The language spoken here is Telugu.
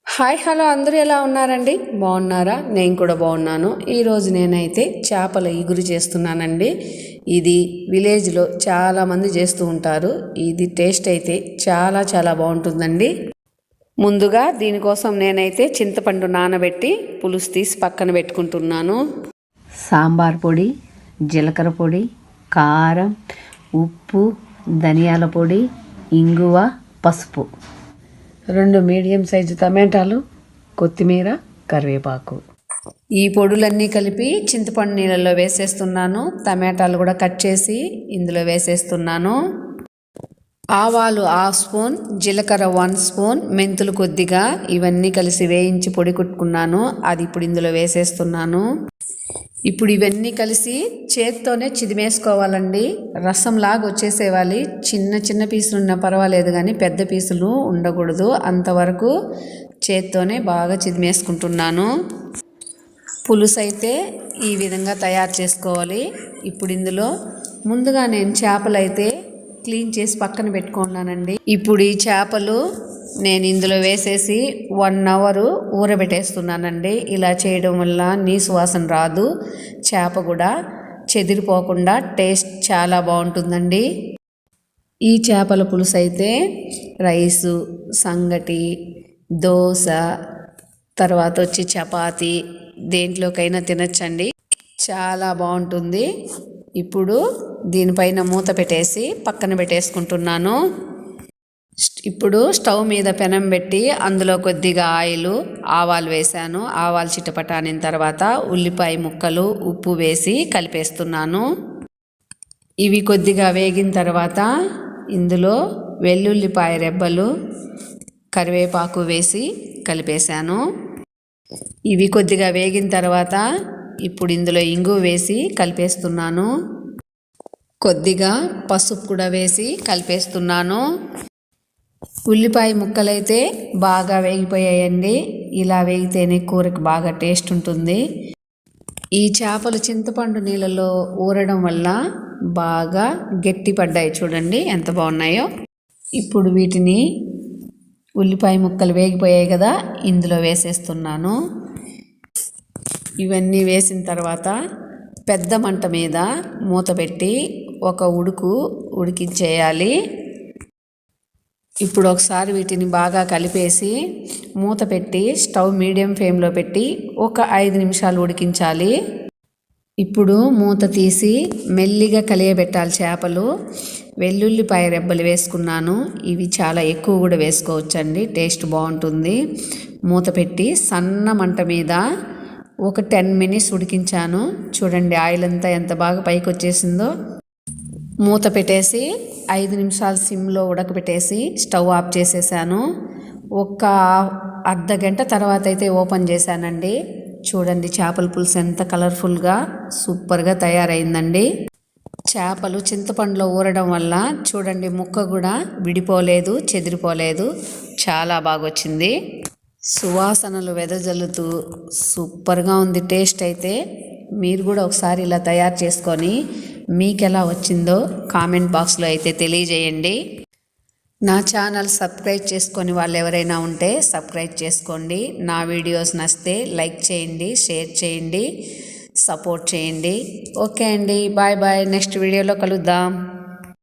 హాయ్ హలో అందరూ ఎలా ఉన్నారండి? బాగున్నారా? నేను కూడా బాగున్నాను. ఈరోజు నేనైతే చేపల ఇగురు చేస్తున్నానండి. ఇది విలేజ్లో చాలామంది చేస్తూ ఉంటారు. ఇది టేస్ట్ అయితే చాలా బాగుంటుందండి. ముందుగా దీనికోసం నేనైతే చింతపండు నానబెట్టి పులుసు తీసి పక్కన పెట్టుకుంటున్నాను. సాంబార్ పొడి, జీలకర్ర పొడి, కారం, ఉప్పు, ధనియాల పొడి, ఇంగువ, పసుపు, 2 మీడియం సైజు టమాటాలు, కొత్తిమీర, కరివేపాకు. ఈ పొడులన్నీ కలిపి చింతపండు నీళ్ళల్లో వేసేస్తున్నాను. టమాటాలు కూడా కట్ చేసి ఇందులో వేసేస్తున్నాను. ఆవాలు 1/2 స్పూన్, జీలకర్ర 1 స్పూన్, మెంతులు కొద్దిగా, ఇవన్నీ కలిసి వేయించి పొడి కొట్టుకున్నాను. అది ఇప్పుడు ఇందులో వేసేస్తున్నాను. ఇప్పుడు ఇవన్నీ కలిసి చేత్తోనే చిదిమేసుకోవాలండి. రసంలాగా వచ్చేసేవాలి. చిన్న పీసులు ఉన్నా పర్వాలేదు, కానీ పెద్ద పీసులు ఉండకూడదు. అంతవరకు చేత్తోనే బాగా చిదిమేసుకుంటున్నాను. పులుసు అయితే ఈ విధంగా తయారు చేసుకోవాలి. ఇప్పుడు ఇందులో ముందుగా నేను చేపలు అయితే క్లీన్ చేసి పక్కన పెట్టుకున్నానండి. ఇప్పుడు ఈ చేపలు నేను ఇందులో వేసేసి 1 అవర్ ఊరబెట్టేస్తున్నానండి. ఇలా చేయడం వల్ల నీసు వాసన రాదు, చేప కూడా చెదిరిపోకుండా టేస్ట్ చాలా బాగుంటుందండి. ఈ చేపల పులుసు అయితే రైసు, సంగటి, దోశ, తర్వాత వచ్చి చపాతి, దేంట్లోకైనా తినచ్చండి. చాలా బాగుంటుంది. ఇప్పుడు దీనిపైన మూత పెట్టేసి పక్కన పెట్టేసుకుంటున్నాను. ఇప్పుడు స్టవ్ మీద పెనం పెట్టి అందులో కొద్దిగా ఆవాలు వేసాను. ఆవాలు చిటపటానిన తర్వాత ఉల్లిపాయ ముక్కలు, ఉప్పు వేసి కలిపేస్తున్నాను. ఇవి కొద్దిగా వేగిన తర్వాత ఇందులో వెల్లుల్లిపాయ రెబ్బలు, కరివేపాకు వేసి కలిపేశాను. ఇవి కొద్దిగా వేగిన తర్వాత ఇప్పుడు ఇందులో ఇంగువ వేసి కలిపేస్తున్నాను. కొద్దిగా పసుపు కూడా వేసి కలిపేస్తున్నాను. ఉల్లిపాయ ముక్కలైతే బాగా వేగిపోయాయండి. ఇలా వేగితేనే కూరకు బాగా టేస్ట్ ఉంటుంది. ఈ చేపలు చింతపండు నీళ్ళలో ఊరడం వల్ల బాగా గట్టి పడ్డాయి. చూడండి ఎంత బాగున్నాయో. ఇప్పుడు వీటిని ఉల్లిపాయ ముక్కలు వేగిపోయాయి కదా, ఇందులో వేసేస్తున్నాను. ఇవన్నీ వేసిన తర్వాత పెద్ద మంట మీద మూత పెట్టి ఒక ఉడికించేయాలి. ఇప్పుడు ఒకసారి వీటిని బాగా కలిపేసి మూత పెట్టి స్టవ్ మీడియం ఫ్లేమ్లో పెట్టి ఒక 5 నిమిషాలు ఉడికించాలి. ఇప్పుడు మూత తీసి మెల్లిగా కలియబెట్టాలి చేపలు. వెల్లుల్లిపాయ రెబ్బలు వేసుకున్నాను. ఇవి చాలా ఎక్కువ కూడా వేసుకోవచ్చండి, టేస్ట్ బాగుంటుంది. మూత పెట్టి సన్న మంట మీద ఒక 10 మినిట్స్ ఉడికించాను. చూడండి ఆయిల్ అంతా ఎంత బాగా పైకి వచ్చేసిందో. మూత పెట్టేసి 5 నిమిషాలు సిమ్లో ఉడకబెట్టేసి స్టవ్ ఆఫ్ చేసేసాను. ఒక అర్ధ గంట తర్వాత అయితే ఓపెన్ చేశానండి. చూడండి చేపల పులుసు ఎంత కలర్ఫుల్గా సూపర్గా తయారైందండి. చేపలు చింతపండులో ఊరడం వల్ల చూడండి ముక్క కూడా విడిపోలేదు, చెదిరిపోలేదు, చాలా బాగా వచ్చింది. సువాసనలు వెదజల్లుతూ సూపర్గా ఉంది టేస్ట్ అయితే. మీరు కూడా ఒకసారి ఇలా తయారు చేసుకొని మీకు ఎలా వచ్చిందో కామెంట్ బాక్స్లో అయితే తెలియజేయండి. నా ఛానల్ సబ్స్క్రైబ్ చేసుకొని వాళ్ళు ఎవరైనా ఉంటే సబ్స్క్రైబ్ చేసుకోండి. నా వీడియోస్ నచ్చితే లైక్ చేయండి, షేర్ చేయండి, సపోర్ట్ చేయండి. ఓకే అండి, బాయ్ బాయ్. నెక్స్ట్ వీడియోలో కలుద్దాం.